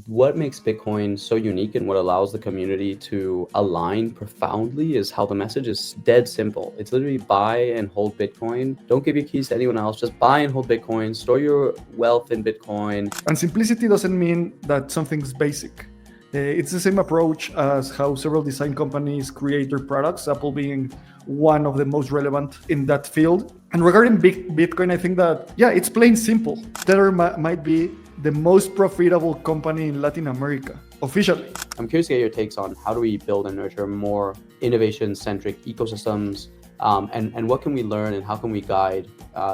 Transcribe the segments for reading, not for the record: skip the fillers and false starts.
what makes Bitcoin so unique and what allows the community to align profoundly is how the message is dead simple. It's literally buy and hold Bitcoin. Don't give your keys to anyone else. Just buy and hold Bitcoin. Store your wealth in Bitcoin. And simplicity doesn't mean that something's basic. It's the same approach as how several design companies create their products, Apple being one of the most relevant in that field. And regarding Bitcoin, I think that, yeah, it's plain simple. Tether might be the most profitable company in Latin America, officially. I'm curious to get your takes on how do we build and nurture more innovation-centric ecosystems, and what can we learn and how can we guide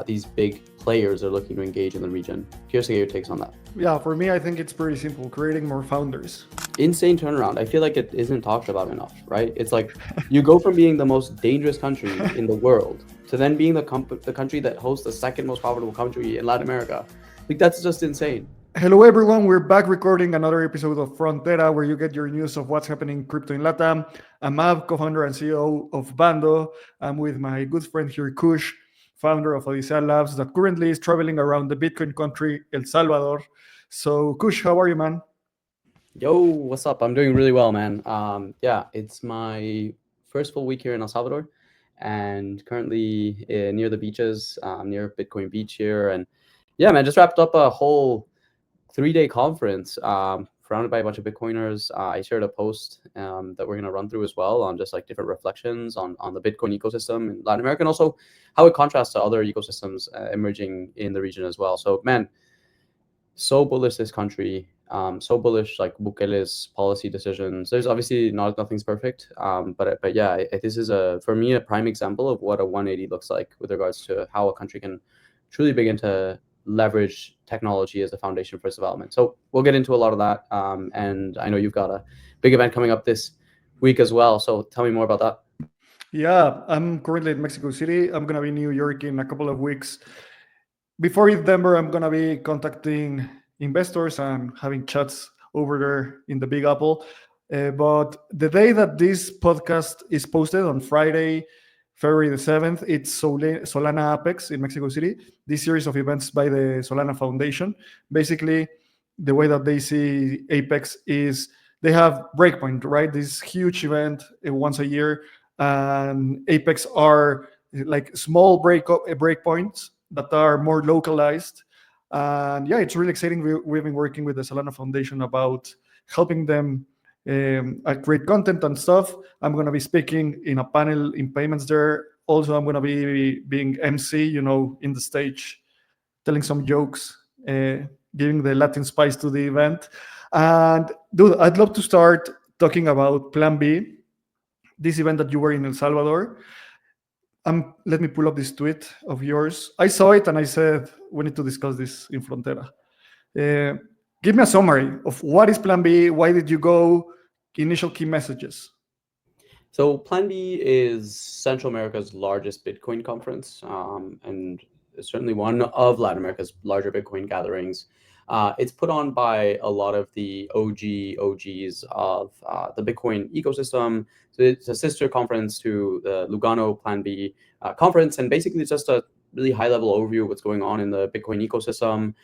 these big players that are looking to engage in the region? Curious to get your takes on that. Yeah, for me, I think it's pretty simple, creating more founders. Insane turnaround. I feel like it isn't talked about enough, right? It's like you go from being the most dangerous country in the world to then being the country that hosts the second most profitable country in Latin America. Like, that's just insane. Hello, everyone. We're back recording another episode of Frontera, where you get your news of what's happening in crypto in LATAM. I'm Ab, co-founder and CEO of Bando. I'm with my good friend here, Kush, founder of Odyssea Labs, that currently is traveling around the Bitcoin country, El Salvador. So, Kush, how are you, man? Yo, what's up? I'm doing really well, man. Yeah, it's my first full week here in El Salvador, and currently near the beaches, near Bitcoin Beach here. And yeah, man, just wrapped up a whole 3-day conference, surrounded by a bunch of Bitcoiners. I shared a post that we're going to run through as well on just like different reflections on the Bitcoin ecosystem in Latin America, and also how it contrasts to other ecosystems emerging in the region as well. So, man, so bullish this country, so bullish like Bukele's policy decisions. There's obviously nothing's perfect, but yeah, this is for me a prime example of what a 180 looks like with regards to how a country can truly begin to leverage technology as a foundation for its development. So we'll get into a lot of that, and I know you've got a big event coming up this week as well. So tell me more about that. Yeah, I'm currently in Mexico City. I'm going to be in New York in a couple of weeks. Before Denver, I'm going to be contacting investors and having chats over there in the Big Apple. But the day that this podcast is posted on Friday, February the 7th, it's Solana Apex in Mexico City, this series of events by the Solana Foundation. Basically, the way that they see Apex is they have Breakpoint, right? This huge event once a year. And Apex are like small breakpoints that are more localized. And yeah, it's really exciting. We've been working with the Solana Foundation about helping them create content and stuff. I'm going to be speaking in a panel in payments there. Also, I'm going to be being MC, in the stage, telling some jokes, giving the Latin spice to the event. And dude, I'd love to start talking about Plan B, this event that you were in El Salvador. Let me pull up this tweet of yours. I saw it and I said, we need to discuss this in Frontera. Give me a summary of what is Plan B, why did you go, initial key messages. So Plan B is Central America's largest Bitcoin conference, and certainly one of Latin America's larger Bitcoin gatherings. It's put on by a lot of the OGs of the Bitcoin ecosystem. So it's a sister conference to the Lugano Plan B conference, and basically it's just a really high-level overview of what's going on in the Bitcoin ecosystem.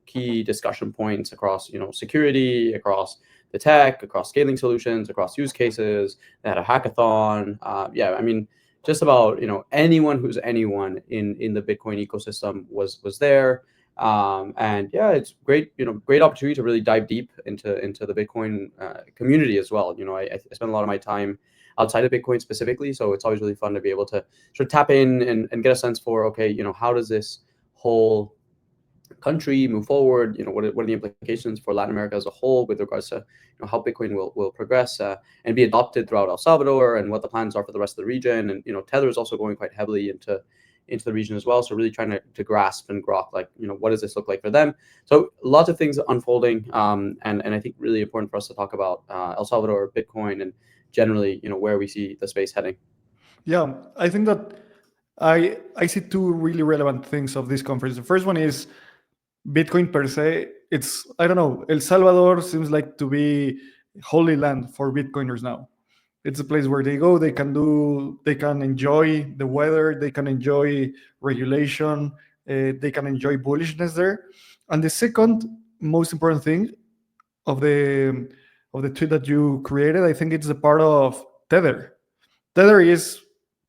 Key discussion points across security, across the tech, across scaling solutions, across use cases. They had a hackathon. I mean, just about anyone who's anyone in the Bitcoin ecosystem was there. And yeah, it's great opportunity to really dive deep into the Bitcoin community as well. I spend a lot of my time outside of Bitcoin specifically, so it's always really fun to be able to sort of tap in and get a sense for, okay, how does this whole country move forward? What are the implications for Latin America as a whole with regards to how Bitcoin will progress and be adopted throughout El Salvador, and what the plans are for the rest of the region. And Tether is also going quite heavily into the region as well, so really trying to grasp and grok what does this look like for them. So lots of things unfolding, and I think really important for us to talk about El Salvador, Bitcoin, and generally where we see the space heading. Yeah, I think that I see two really relevant things of this conference. The first one is Bitcoin per se. It's, I don't know, El Salvador seems like to be holy land for Bitcoiners now. It's a place where they go, they can enjoy the weather, they can enjoy regulation, they can enjoy bullishness there. And the second most important thing of the of the tweet that you created. I think it's a part of Tether. Tether is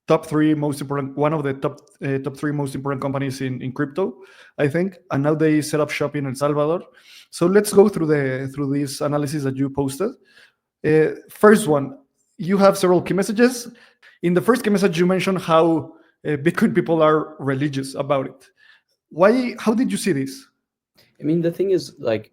top three most important, one of the top three most important companies in crypto, I think. And now they set up shop in El Salvador. So let's go through this analysis that you posted. First one, you have several key messages. In the first key message, you mentioned how Bitcoin people are religious about it. Why? How did you see this? I mean, the thing is, like,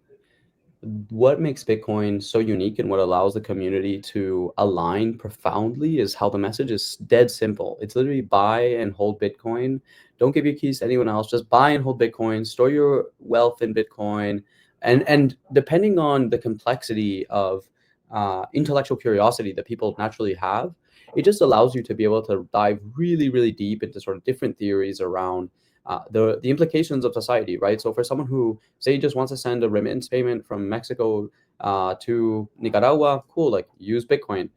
what makes Bitcoin so unique and what allows the community to align profoundly is how the message is dead simple. It's literally buy and hold Bitcoin. Don't give your keys to anyone else. Just buy and hold Bitcoin. Store your wealth in Bitcoin. And depending on the complexity of intellectual curiosity that people naturally have, it just allows you to be able to dive really, really deep into sort of different theories around the implications of society, right? So for someone who say just wants to send a remittance payment from Mexico to Nicaragua, cool, like use Bitcoin.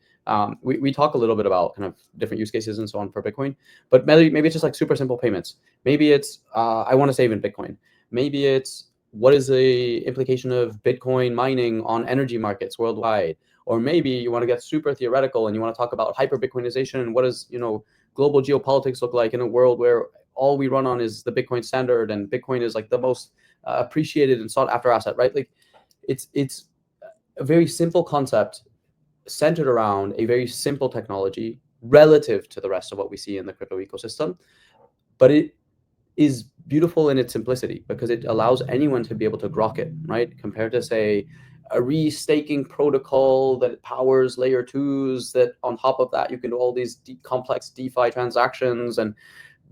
We talk a little bit about kind of different use cases and so on for Bitcoin, but maybe it's just like super simple payments. Maybe it's I want to save in Bitcoin. Maybe it's what is the implication of Bitcoin mining on energy markets worldwide? Or maybe you want to get super theoretical and you want to talk about hyper Bitcoinization and what does global geopolitics look like in a world where all we run on is the Bitcoin standard, and Bitcoin is like the most appreciated and sought after asset, right? Like, it's a very simple concept centered around a very simple technology relative to the rest of what we see in the crypto ecosystem, but it is beautiful in its simplicity because it allows anyone to be able to grok it, right? Compared to say a restaking protocol that powers layer twos, that on top of that you can do all these complex DeFi transactions and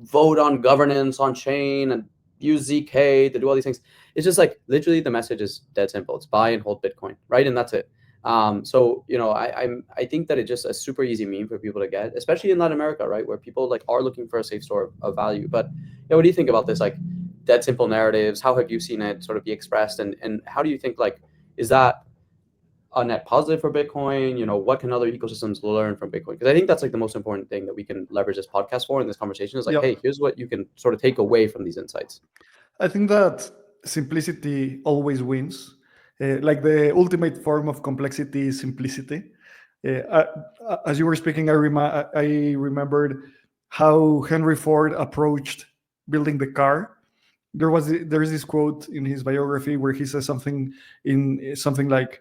vote on governance on chain and use ZK to do all these things. It's just like literally the message is dead simple. It's buy and hold Bitcoin, right? And that's it. So I think that it's just a super easy meme for people to get, especially in Latin America, right, where people like are looking for a safe store of value. But what do you think about this, like dead simple narratives? How have you seen it sort of be expressed, and how do you think, like, is that a net positive for Bitcoin? What can other ecosystems learn from Bitcoin? Because I think that's like the most important thing that we can leverage this podcast for in this conversation is like, Yeah, hey, here's what you can sort of take away from these insights. I think that simplicity always wins. Like the ultimate form of complexity is simplicity. As you were speaking, I remembered how Henry Ford approached building the car. There's this quote in his biography where he says something like,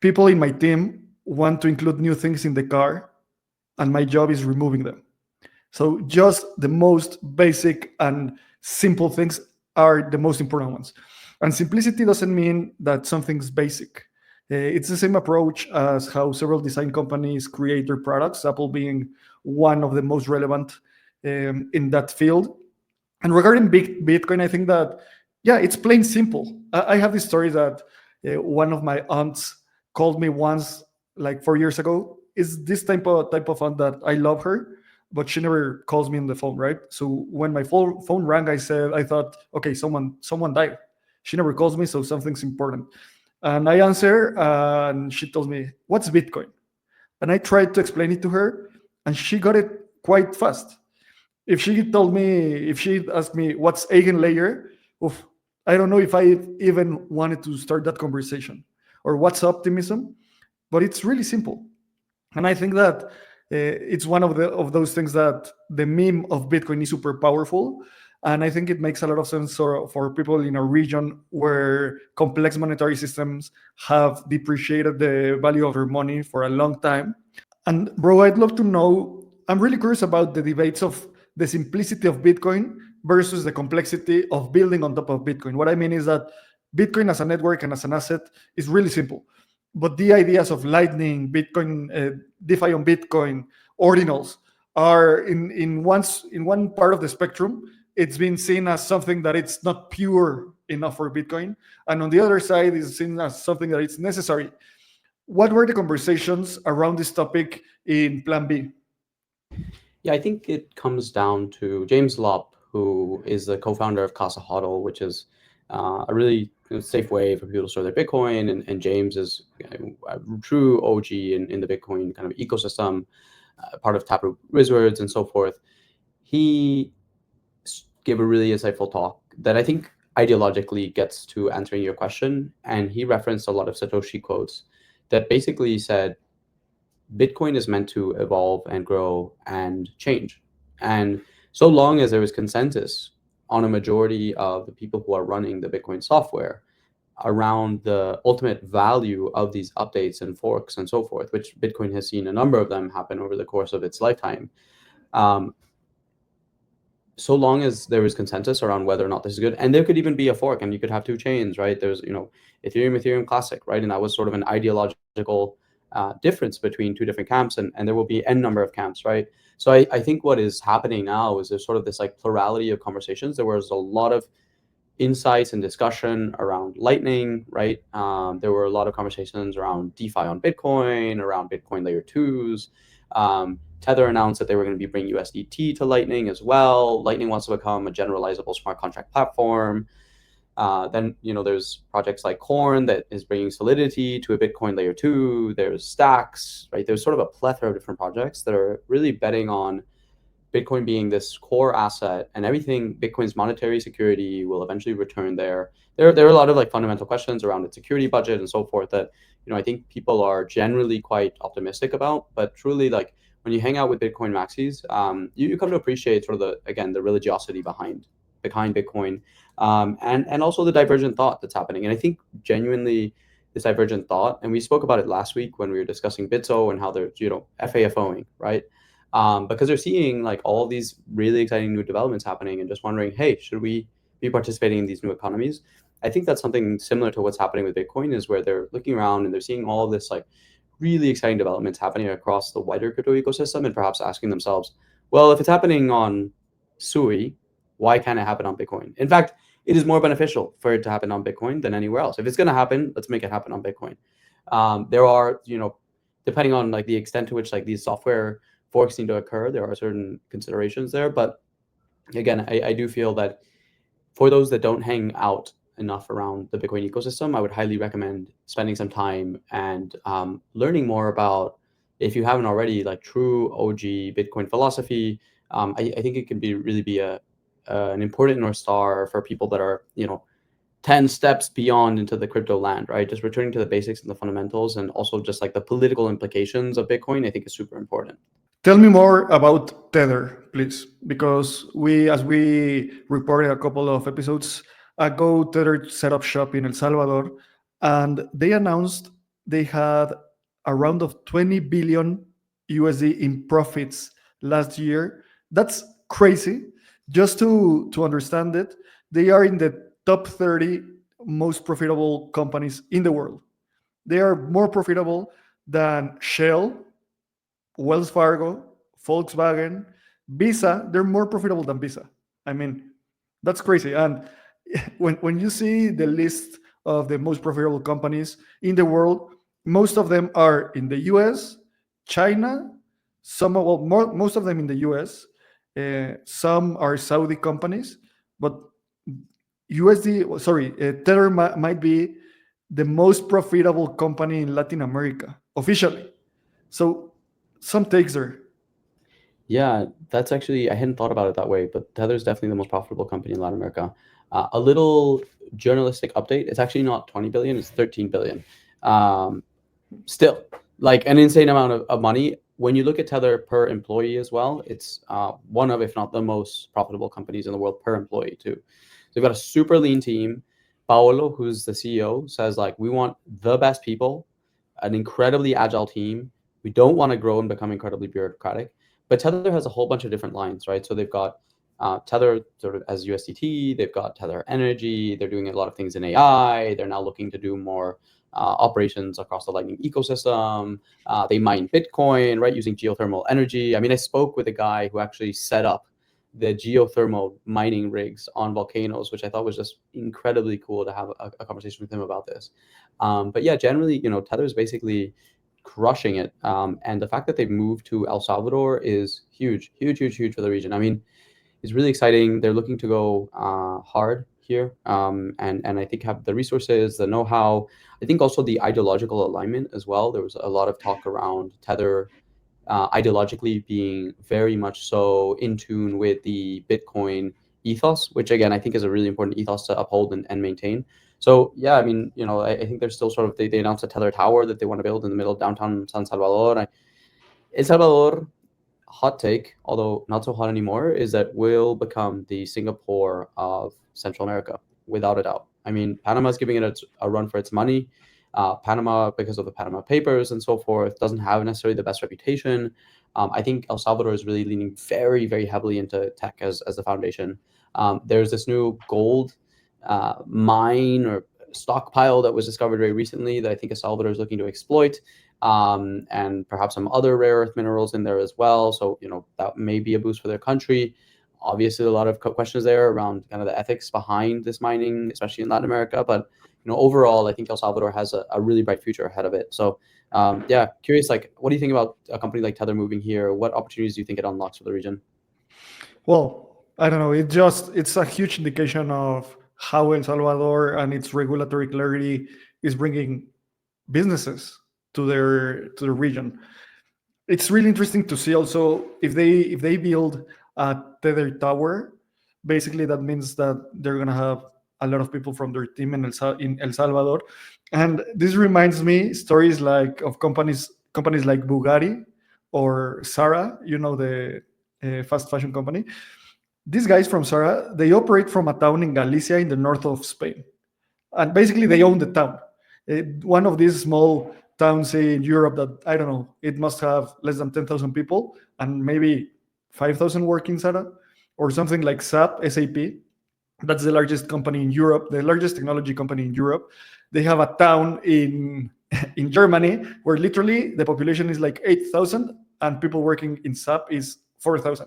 "People in my team want to include new things in the car, and my job is removing them." So just the most basic and simple things are the most important ones. And simplicity doesn't mean that something's basic. It's the same approach as how several design companies create their products, Apple being one of the most relevant in that field. And regarding Bitcoin, I think that, yeah, it's plain simple. I have this story that one of my aunts called me once, like 4 years ago. Is this type of aunt that I love her, but she never calls me on the phone, right? So when my phone rang, I thought, okay, someone died. She never calls me, so something's important. And I answer, and she tells me, "What's Bitcoin?" And I tried to explain it to her, and she got it quite fast. If she asked me what's eigenlayer, oof, I don't know if I even wanted to start that conversation. Or what's optimism, but it's really simple. And I think that it's one of those things that the meme of Bitcoin is super powerful. And I think it makes a lot of sense for people in a region where complex monetary systems have depreciated the value of their money for a long time. And bro, I'd love to know. I'm really curious about the debates of the simplicity of Bitcoin versus the complexity of building on top of Bitcoin. What I mean is that Bitcoin as a network and as an asset is really simple, but the ideas of Lightning, Bitcoin, DeFi on Bitcoin, ordinals are in one part of the spectrum. It's been seen as something that it's not pure enough for Bitcoin, and on the other side, is seen as something that it's necessary. What were the conversations around this topic in Plan B? Yeah, I think it comes down to James Lopp, who is the co-founder of Casa Hodl, which is a really safe way for people to store their Bitcoin. And James is a true OG in the Bitcoin kind of ecosystem, part of Taproot Wizards and so forth. He gave a really insightful talk that I think ideologically gets to answering your question, and he referenced a lot of Satoshi quotes that basically said Bitcoin is meant to evolve and grow and change. And so long as there is consensus on a majority of the people who are running the Bitcoin software around the ultimate value of these updates and forks and so forth, which Bitcoin has seen a number of them happen over the course of its lifetime. Um, so long as there is consensus around whether or not this is good, and there could even be a fork, and you could have two chains, right? There's Ethereum Classic, right? And that was sort of an ideological difference between two different camps, and there will be n number of camps, right? So I think what is happening now is there's sort of this like plurality of conversations. There was a lot of insights and discussion around Lightning, right? There were a lot of conversations around DeFi on Bitcoin, around Bitcoin layer twos. Tether announced that they were going to be bringing USDT to Lightning as well. Lightning wants to become a generalizable smart contract platform. Then there's projects like Corn that is bringing Solidity to a Bitcoin layer two. There's Stacks, right? There's sort of a plethora of different projects that are really betting on Bitcoin being this core asset, and everything Bitcoin's monetary security will eventually return there. There are a lot of like fundamental questions around its security budget and so forth that I think people are generally quite optimistic about. But truly, like when you hang out with Bitcoin maxis, you come to appreciate sort of the religiosity behind Bitcoin, and also the divergent thought that's happening. And I think genuinely this divergent thought, and we spoke about it last week when we were discussing Bitso and how they're FAFOing, right? Because they're seeing like all these really exciting new developments happening and just wondering, hey, should we be participating in these new economies? I think that's something similar to what's happening with Bitcoin, is where they're looking around and they're seeing all of this like really exciting developments happening across the wider crypto ecosystem, and perhaps asking themselves, well, if it's happening on Sui, why can't it happen on Bitcoin? In fact, it is more beneficial for it to happen on Bitcoin than anywhere else. If it's going to happen, let's make it happen on Bitcoin. There are, depending on like the extent to which like these software forks need to occur, there are certain considerations there. But again, I do feel that for those that don't hang out enough around the Bitcoin ecosystem, I would highly recommend spending some time and learning more about, if you haven't already, like true OG Bitcoin philosophy. I think it can really be an important North Star for people that are 10 steps beyond into the crypto land, right? Just returning to the basics and the fundamentals, and also just like the political implications of Bitcoin, I think is super important. Tell me more about Tether, please, because as we reported a couple of episodes ago, Tether set up shop in El Salvador, and they announced they had a round of 20 billion USD in profits last year. That's crazy. Just to understand it, they are in the top 30 most profitable companies in the world. They are more profitable than Shell, Wells Fargo, Volkswagen, Visa. They're more profitable than Visa. I mean, that's crazy. And when you see the list of the most profitable companies in the world, most of them are in the US, China, most of them in the US. Some are Saudi companies, but Tether might be the most profitable company in Latin America officially. So some takes there. Yeah, that's actually, I hadn't thought about it that way, but Tether's definitely the most profitable company in Latin America. A little journalistic update: it's actually not 20 billion, it's 13 billion. Um, Still, like an insane amount of money. When you look at Tether per employee as well, it's one of, if not the most profitable companies in the world per employee too. So they've got a super lean team. Paolo, who's the CEO, says like, we want the best people, an incredibly agile team. We don't want to grow and become incredibly bureaucratic. But Tether has a whole bunch of different lines, right? So they've got Tether sort of as USDT. They've got Tether Energy. They're doing a lot of things in AI. They're now looking to do more operations across the Lightning ecosystem. They mine Bitcoin, right, using geothermal energy. I mean, I spoke with a guy who actually set up the geothermal mining rigs on volcanoes, which I thought was just incredibly cool to have a conversation with him about this. But yeah, generally, Tether is basically crushing it. And the fact that they've moved to El Salvador is huge, huge, huge, huge for the region. I mean, it's really exciting. They're looking to go hard here, and I think have the resources, the know-how. I think also the ideological alignment as well. There was a lot of talk around Tether ideologically being very much so in tune with the Bitcoin ethos, which again I think is a really important ethos to uphold and maintain. So yeah, I mean, I think there's still sort of they announced a Tether tower that they want to build in the middle of downtown San Salvador. El Salvador, hot take, although not so hot anymore, is that will become the Singapore of Central America, without a doubt. I mean, Panama is giving it a run for its money. Panama, because of the Panama Papers and so forth, doesn't have necessarily the best reputation. I think El Salvador is really leaning very, very heavily into tech as the foundation. There's this new gold mine or stockpile that was discovered very recently that I think El Salvador is looking to exploit, and perhaps some other rare earth minerals in there as well. So, that may be a boost for their country. Obviously, a lot of questions there around kind of the ethics behind this mining, especially in Latin America. But, overall, I think El Salvador has a really bright future ahead of it. So, yeah, curious, like, what do you think about a company like Tether moving here? What opportunities do you think it unlocks for the region? Well, I don't know. It's a huge indication of how El Salvador and its regulatory clarity is bringing businesses to the region. It's really interesting to see also if they build a Tether tower. Basically, that means that they're gonna have a lot of people from their team in El Salvador, and this reminds me stories like of companies like Bugatti or Zara. The fast fashion company. These guys from Zara, they operate from a town in Galicia in the north of Spain, and basically they own the town. One of these small towns in Europe that I don't know, it must have less than 10,000 people and maybe 5,000 working Zara or something like SAP. That's the largest company in Europe, the largest technology company in Europe. They have a town in in Germany where literally the population is like 8,000 and people working in SAP is 4,000.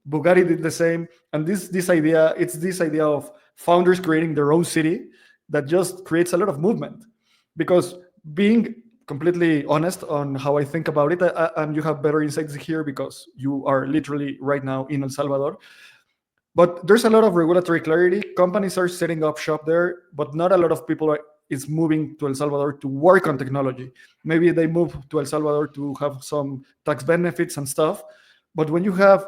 Bugatti did the same, and this idea of founders creating their own city that just creates a lot of movement. Because being completely honest on how I think about it, and you have better insights here because you are literally right now in El Salvador. But there's a lot of regulatory clarity. Companies are setting up shop there, but not a lot of people is moving to El Salvador to work on technology. Maybe they move to El Salvador to have some tax benefits and stuff. But when you have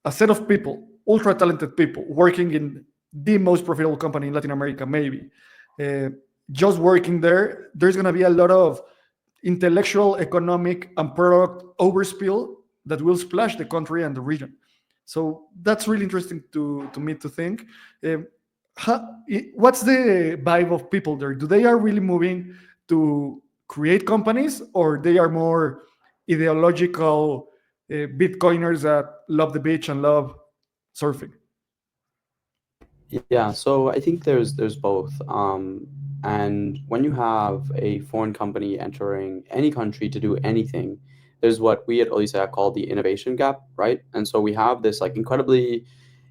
a set of people, ultra talented people, working in the most profitable company in Latin America, maybe, uh, just working there, there's going to be a lot of intellectual, economic, and product overspill that will splash the country and the region. So that's really interesting to me to think. Um, what's the vibe of people there? Do they are really moving to create companies, or they are more ideological Bitcoiners that love the beach and love surfing? Yeah, so I think there's both. And when you have a foreign company entering any country to do anything, there's what we at Olisa call the innovation gap, right? And so we have this like incredibly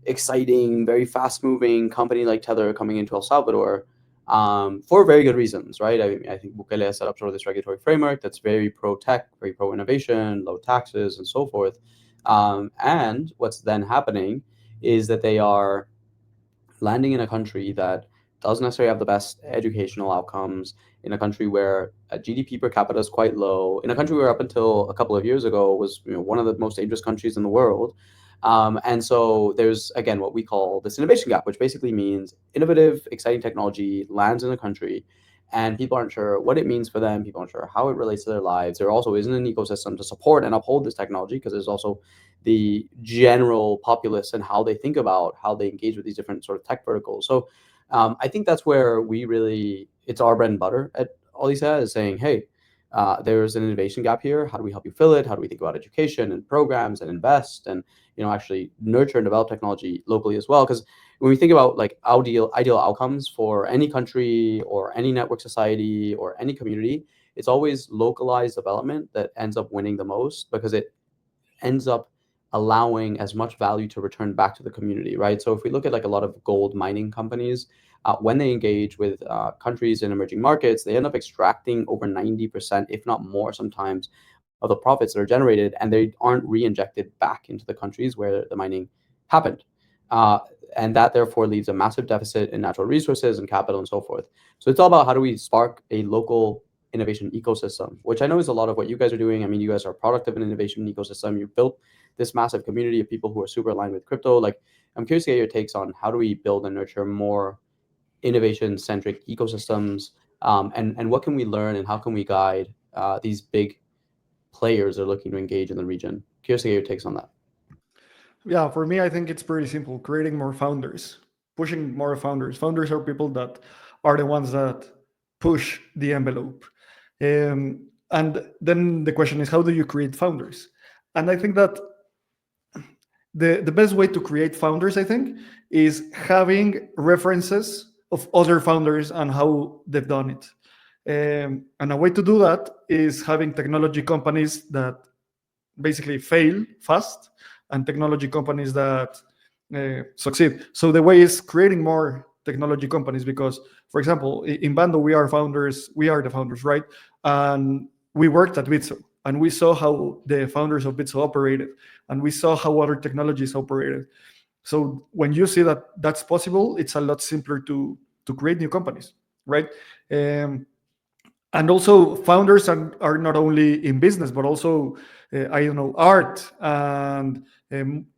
exciting, very fast-moving company like Tether coming into El Salvador, for very good reasons, right? I think Bukele has set up sort of this regulatory framework that's very pro-tech, very pro-innovation, low taxes, and so forth. And what's then happening is that they are landing in a country that doesn't necessarily have the best educational outcomes, in a country where GDP per capita is quite low, in a country where up until a couple of years ago was one of the most dangerous countries in the world. And so there's again what we call this innovation gap, which basically means innovative, exciting technology lands in a country, and people aren't sure what it means for them. People aren't sure how it relates to their lives. There also isn't an ecosystem to support and uphold this technology because there's also the general populace and how they think about how they engage with these different sort of tech verticals. So I think that's where we really, it's our bread and butter at Olisa is saying, hey, there's an innovation gap here. How do we help you fill it? How do we think about education and programs and invest and actually nurture and develop technology locally as well? Because when we think about like ideal outcomes for any country or any network society or any community, it's always localized development that ends up winning the most because it ends up allowing as much value to return back to the community, right? So if we look at like a lot of gold mining companies, when they engage with countries in emerging markets, they end up extracting over 90%, if not more sometimes, of the profits that are generated, and they aren't re-injected back into the countries where the mining happened. Uh, and that therefore leaves a massive deficit in natural resources and capital and so forth. So it's all about how do we spark a local innovation ecosystem, which I know is a lot of what you guys are doing. I mean, you guys are a product of an innovation ecosystem. You've built this massive community of people who are super aligned with crypto. Like, I'm curious to get your takes on how do we build and nurture more innovation-centric ecosystems, and what can we learn and how can we guide these big players that are looking to engage in the region. Curious to get your takes on that. Yeah, for me, I think it's pretty simple. Creating more founders, pushing more founders. Founders are people that are the ones that push the envelope. And then the question is, how do you create founders? And I think that the best way to create founders, I think, is having references of other founders and how they've done it. And a way to do that is having technology companies that basically fail fast and technology companies that succeed. So the way is creating more technology companies because, for example, in Bando, we are the founders, right? And we worked at Bitso and we saw how the founders of Bitso operated and we saw how other technologies operated. So when you see that that's possible, it's a lot simpler to create new companies, right? Um, and also founders are not only in business but also I don't know, art and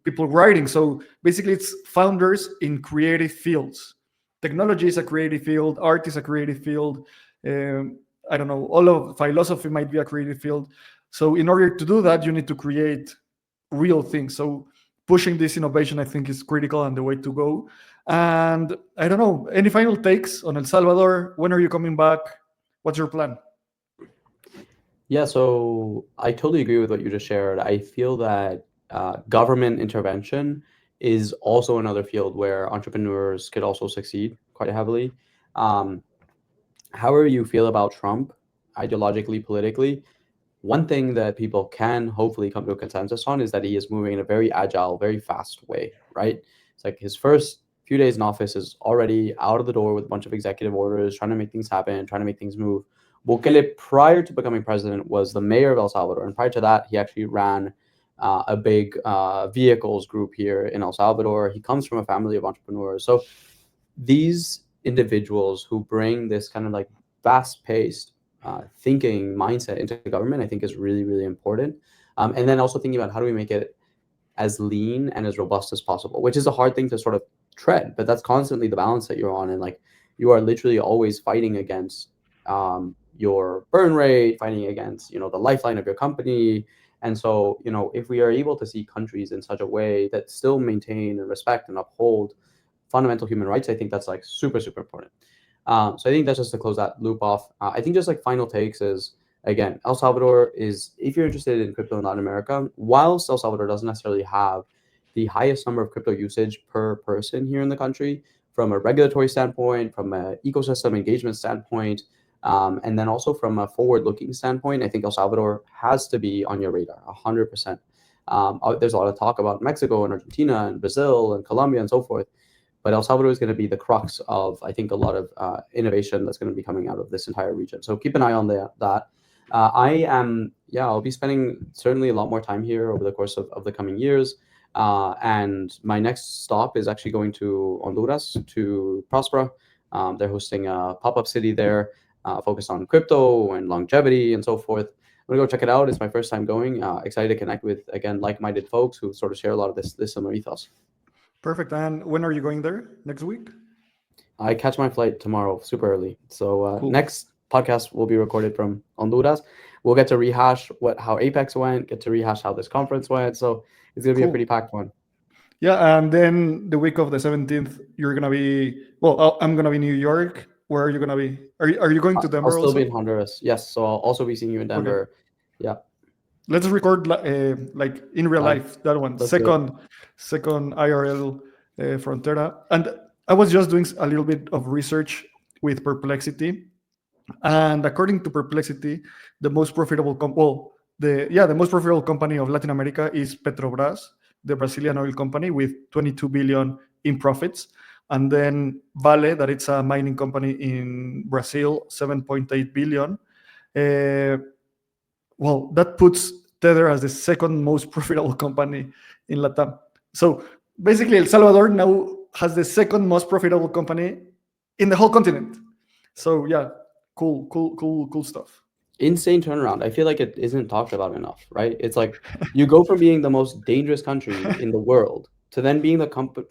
people writing. So basically it's founders in creative fields. Technology is a creative field, art is a creative field. I don't know, all of philosophy might be a creative field. So in order to do that you need to create real things. So pushing this innovation I think is critical and the way to go. And I don't know, any final takes on El Salvador? When are you coming back? What's your plan? Yeah, so I totally agree with what you just shared. I feel that government intervention is also another field where entrepreneurs could also succeed quite heavily. Um, However you feel about Trump, ideologically, politically, one thing that people can hopefully come to a consensus on is that he is moving in a very agile, very fast way, right? It's like his first few days in office is already out of the door with a bunch of executive orders, trying to make things happen, trying to make things move. Bukele, prior to becoming president, was the mayor of El Salvador. And prior to that, he actually ran a big vehicles group here in El Salvador. He comes from a family of entrepreneurs. So these individuals who bring this kind of like fast paced thinking mindset into government, I think is really, really important. And then also thinking about how do we make it as lean and as robust as possible, which is a hard thing to sort of tread, but that's constantly the balance that you're on. And like you are literally always fighting against your burn rate, fighting against, the lifeline of your company. And so, if we are able to see countries in such a way that still maintain and respect and uphold fundamental human rights, I think that's like super, super important. So I think that's just to close that loop off. I think just like final takes is, again, El Salvador is, if you're interested in crypto in Latin America, whilst El Salvador doesn't necessarily have the highest number of crypto usage per person here in the country, from a regulatory standpoint, from an ecosystem engagement standpoint, and then also from a forward-looking standpoint, I think El Salvador has to be on your radar, 100%. There's a lot of talk about Mexico and Argentina and Brazil and Colombia and so forth. But El Salvador is going to be the crux of, I think, a lot of innovation that's going to be coming out of this entire region. So keep an eye on that. I'll be spending certainly a lot more time here over the course of the coming years. And my next stop is actually going to Honduras to Prospera. They're hosting a pop-up city there focused on crypto and longevity and so forth. I'm going to go check it out. It's my first time going. Excited to connect with, again, like-minded folks who sort of share a lot of this similar ethos. Perfect. And when are you going there? Next week? I catch my flight tomorrow, super early. So Cool. next podcast will be recorded from Honduras. We'll get to rehash how Apex went, get to rehash how this conference went. So it's gonna be a Cool. pretty packed one. Yeah, and then the week of the 17th, you're gonna be I'm gonna be in New York. Where are you gonna be? Are you going to I'll Denver still be also? in Honduras. Yes, so I'll also be seeing you in Okay. Denver. Yeah, Let's record like in real live. life that one. Let's do it. Second IRL Frontera. And I was just doing a little bit of research with Perplexity. And according to Perplexity, the most profitable the most profitable company of Latin America is Petrobras, the Brazilian oil company with 22 billion in profits, and then Vale, that it's a mining company in Brazil, 7.8 billion. Uh, that puts Tether as the second most profitable company in LATAM. So basically, El Salvador now has the second most profitable company in the whole continent. So yeah, cool stuff. Insane turnaround. I feel like it isn't talked about enough, right? It's like you go from being the most dangerous country in the world to then being the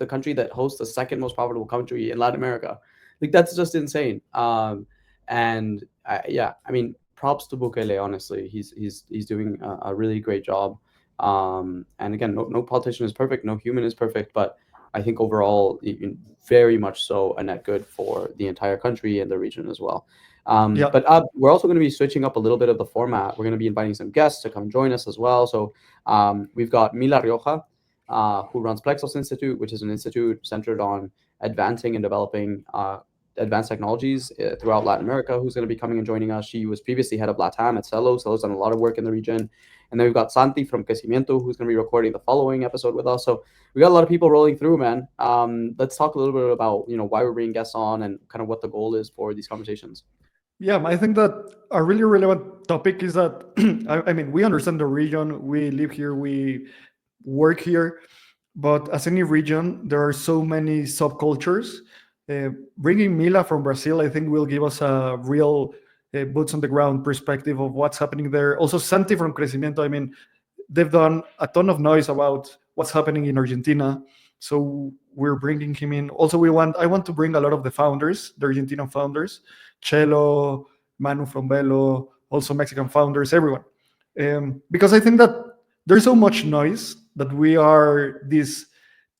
country that hosts the second most profitable country in Latin America. Like that's just insane. And yeah, I mean, props to Bukele. Honestly, he's doing a really great job. And again, no politician is perfect, no human is perfect, but I think overall, very much so a net good for the entire country and the region as well. Yeah. But we're also going to be switching up a little bit of the format. We're going to be inviting some guests to come join us as well. So we've got Mila Rioja, who runs Plexos Institute, which is an institute centered on advancing and developing advanced technologies throughout Latin America, who's going to be coming and joining us. She was previously head of LATAM at Cello. Cello's done a lot of work in the region. And then we've got Santi from Crecimiento, who's going to be recording the following episode with us. So we got a lot of people rolling through, man. Let's talk a little bit about, why we're bringing guests on and kind of what the goal is for these conversations. Yeah, I think that a really relevant topic is that I mean, we understand the region, we live here, we work here, but as any region, there are so many subcultures. Bringing Mila from Brazil, I think, will give us a real boots on the ground perspective of what's happening there. Also, Santi from Crecimiento, I mean, they've done a ton of noise about what's happening in Argentina. So we're bringing him in. Also, I want to bring a lot of the founders, the Argentinian founders, Chelo, Manu from Velo, also Mexican founders, everyone. Because I think that there's so much noise that we are this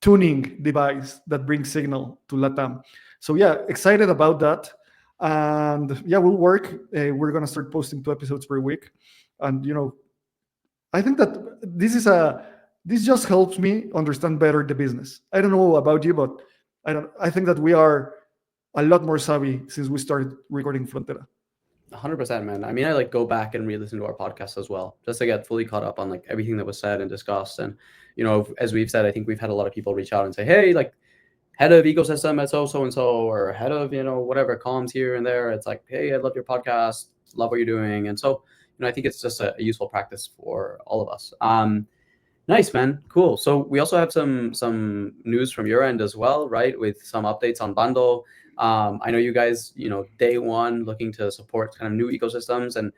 tuning device that brings signal to LATAM. So yeah, excited about that. And yeah, we'll work. We're gonna start posting 2 episodes per week. And I think that this just helps me understand better the business. I don't know about you, but I think that we are a lot more savvy since we started recording Frontera. 100%, man. I mean, I like go back and re-listen to our podcast as well, just to get fully caught up on like everything that was said and discussed. And as we've said, I think we've had a lot of people reach out and say, "Hey, like head of ecosystem at so and so, or head of whatever comms here and there." It's like, "Hey, I love your podcast, love what you're doing," and so I think it's just a useful practice for all of us. Nice, man. Cool. So we also have some news from your end as well, right? With some updates on Bundle. I know you guys, day one looking to support kind of new ecosystems, and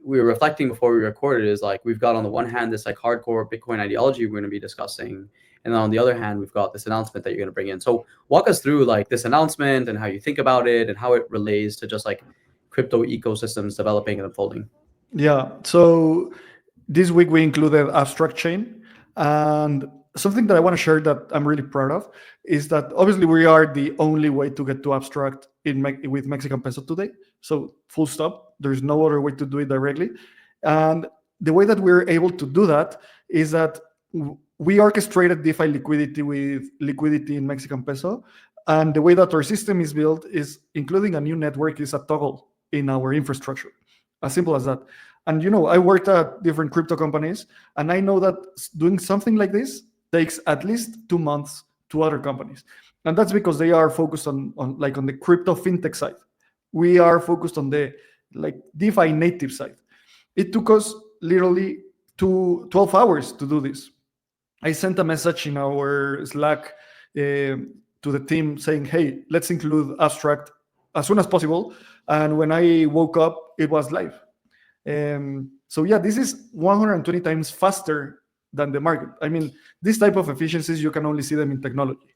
we were reflecting before we recorded is like we've got on the one hand this like hardcore Bitcoin ideology we're going to be discussing, and then on the other hand we've got this announcement that you're going to bring in. So walk us through like this announcement and how you think about it and how it relates to just like crypto ecosystems developing and unfolding. Yeah. So this week we included Abstract Chain. And something that I want to share that I'm really proud of is that obviously we are the only way to get to Abstract with Mexican peso today. So full stop. There's no other way to do it directly. And the way that we're able to do that is that we orchestrated DeFi liquidity with liquidity in Mexican peso. And the way that our system is built is including a new network is a toggle in our infrastructure. As simple as that. And I worked at different crypto companies, and I know that doing something like this takes at least 2 months to other companies, and that's because they are focused on the crypto fintech side. We are focused on the DeFi native side. It took us literally 12 hours to do this. I sent a message in our Slack to the team saying, "Hey, let's include Abstract as soon as possible." And when I woke up, it was live. So yeah, this is 120 times faster than the market. I mean, this type of efficiencies, you can only see them in technology.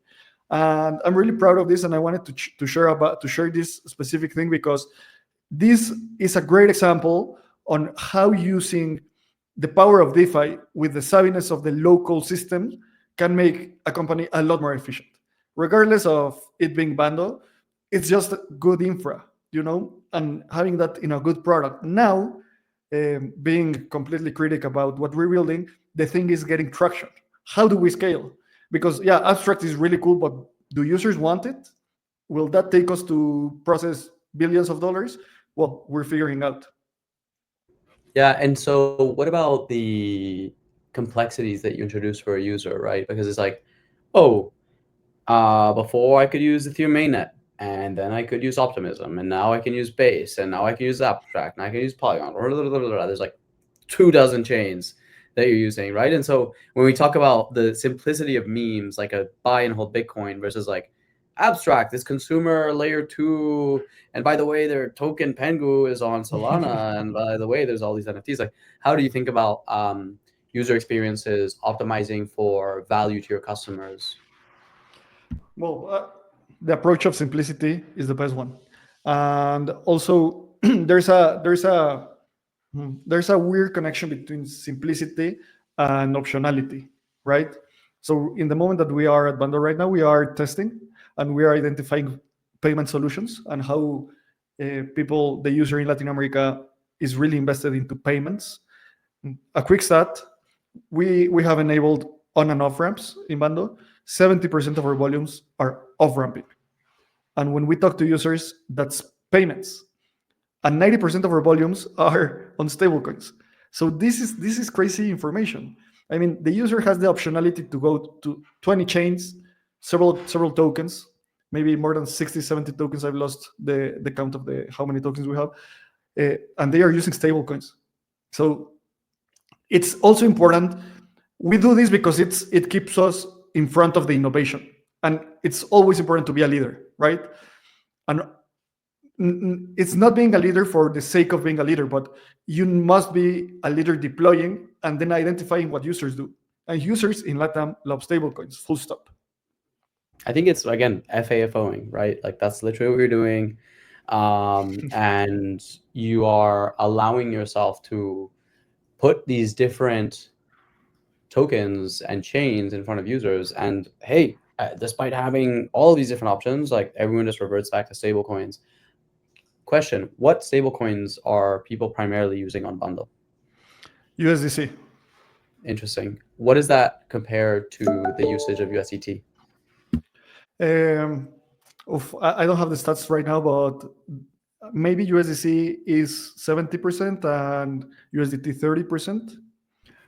And I'm really proud of this, and I wanted to share this specific thing because this is a great example on how using the power of DeFi with the savviness of the local system can make a company a lot more efficient. Regardless of it being Bando, it's just good infra, and having that in a good product. Now, being completely critic about what we're building, the thing is getting traction. How do we scale? Because yeah, Abstract is really cool, but do users want it? Will that take us to process billions of dollars? Well, we're figuring out. Yeah, and so what about the complexities that you introduce for a user, right? Because it's like, oh, before I could use Ethereum mainnet, and then I could use Optimism, and now I can use Base, and now I can use Abstract, and I can use Polygon. There's like 2 dozen chains that you're using, right? And so when we talk about the simplicity of memes, like a buy and hold Bitcoin versus like Abstract, this consumer layer 2, and by the way, their token Pengu is on Solana, and by the way, there's all these NFTs. Like, how do you think about user experiences, optimizing for value to your customers? Well, the approach of simplicity is the best one, and also there's a weird connection between simplicity and optionality, right? So in the moment that we are at Bando right now, we are testing and we are identifying payment solutions and how the user in Latin America is really invested into payments. A quick stat: we have enabled on and off ramps in Bando. 70% of our volumes are off ramping, and when we talk to users, that's payments, and 90% of our volumes are on stablecoins. So this is crazy information. I mean, the user has the optionality to go to 20 chains, several tokens, maybe more than 60, 70 tokens. I've lost the count of the how many tokens we have, and they are using stablecoins. So it's also important. We do this because it keeps us in front of the innovation, and it's always important to be a leader, right? And it's not being a leader for the sake of being a leader, but you must be a leader deploying and then identifying what users do. And users in LATAM love stablecoins, full stop. I think it's again FAFOing, right? Like that's literally what you're doing, and you are allowing yourself to put these different tokens and chains in front of users. And hey, despite having all these different options, like everyone just reverts back to stable coins. Question: what stable coins are people primarily using on Bundle? USDC. Interesting. What does that compare to the usage of USDT? Um, I don't have the stats right now, but maybe USDC is 70% and USDT 30%.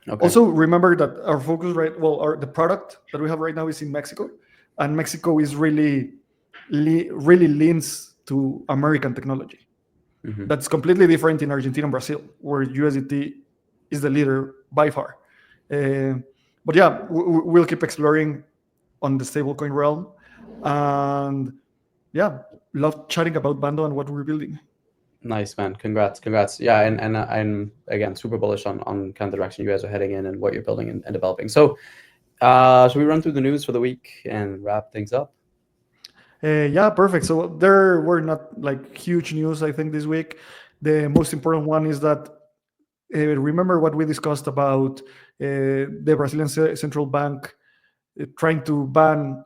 Okay. Also, remember that our focus, right? Well, the product that we have right now is in Mexico, and Mexico is really leans to American technology. Mm-hmm. That's completely different in Argentina and Brazil, where USDT is the leader by far. Uh, but yeah, we'll keep exploring on the stablecoin realm, and yeah, love chatting about Bando and what we're building. Nice, man. Congrats. Yeah, and I'm again super bullish on kind of the direction you guys are heading in and what you're building and developing. So, should we run through the news for the week and wrap things up? Yeah, perfect. So there were not like huge news, I think, this week. The most important one is that remember what we discussed about the Brazilian central bank trying to ban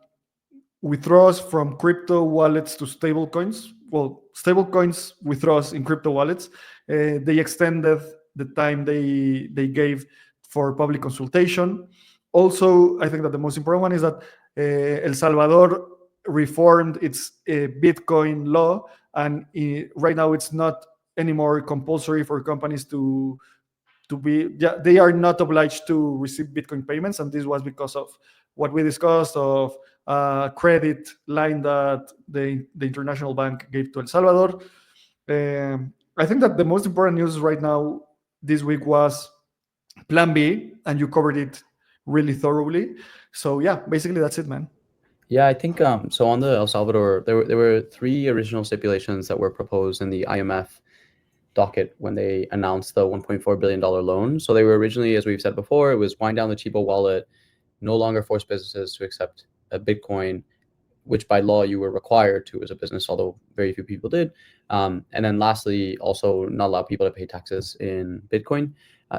withdraws from crypto wallets to stablecoins. Well, stablecoins withdraws in crypto wallets. They extended the time they gave for public consultation. Also, I think that the most important one is that El Salvador reformed its Bitcoin law, and right now it's not anymore compulsory for companies to be, yeah, they are not obliged to receive Bitcoin payments, and this was because of what we discussed of credit line that the international bank gave to El Salvador. I think that the most important news right now this week was Plan B, and you covered it really thoroughly. So yeah, basically that's it, man. Yeah, I think so on the El Salvador, there were three original stipulations that were proposed in the IMF docket when they announced the $1.4 billion loan. So they were originally, as we've said before, it was wind down the Chivo wallet, no longer force businesses to accept a Bitcoin, which by law you were required to as a business, although very few people did. And then lastly, also not allow people to pay taxes in Bitcoin.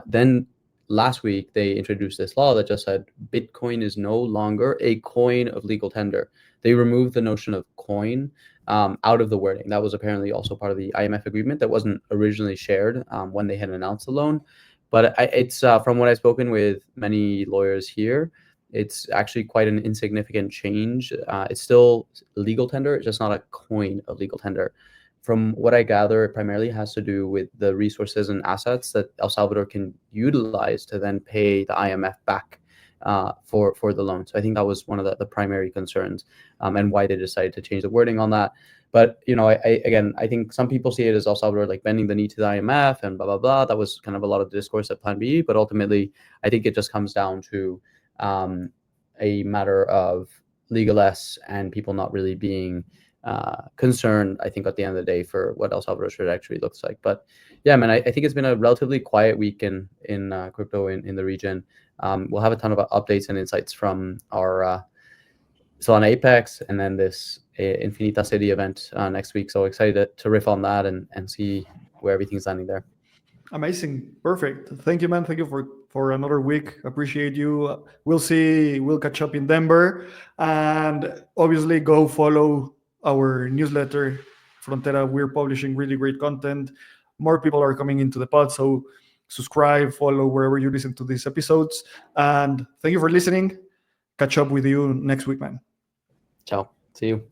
Then last week, they introduced this law that just said Bitcoin is no longer a coin of legal tender. They removed the notion of coin out of the wording. That was apparently also part of the IMF agreement that wasn't originally shared when they had announced the loan. But it's from what I've spoken with many lawyers here, it's actually quite an insignificant change. It's still legal tender, it's just not a coin of legal tender. From what I gather, it primarily has to do with the resources and assets that El Salvador can utilize to then pay the IMF back for the loan. So I think that was one of the primary concerns and why they decided to change the wording on that. But I think some people see it as El Salvador like bending the knee to the IMF and blah blah blah. That was kind of a lot of the discourse at Plan B. But ultimately, I think it just comes down to a matter of legal and people not really being concern, I think, at the end of the day for what El Salvador's trajectory looks like. But yeah, man, I think it's been a relatively quiet week in crypto in the region. We'll have a ton of updates and insights from our Solana Apex and then this Infinita City event next week. So excited to riff on that and see where everything's landing there. Amazing. Perfect. Thank you, man. Thank you for another week. Appreciate you. We'll catch up in Denver. And obviously go follow our newsletter, Frontera. We're publishing really great content. More people are coming into the pod. So subscribe, follow wherever you listen to these episodes. And thank you for listening. Catch up with you next week, man. Ciao. See you.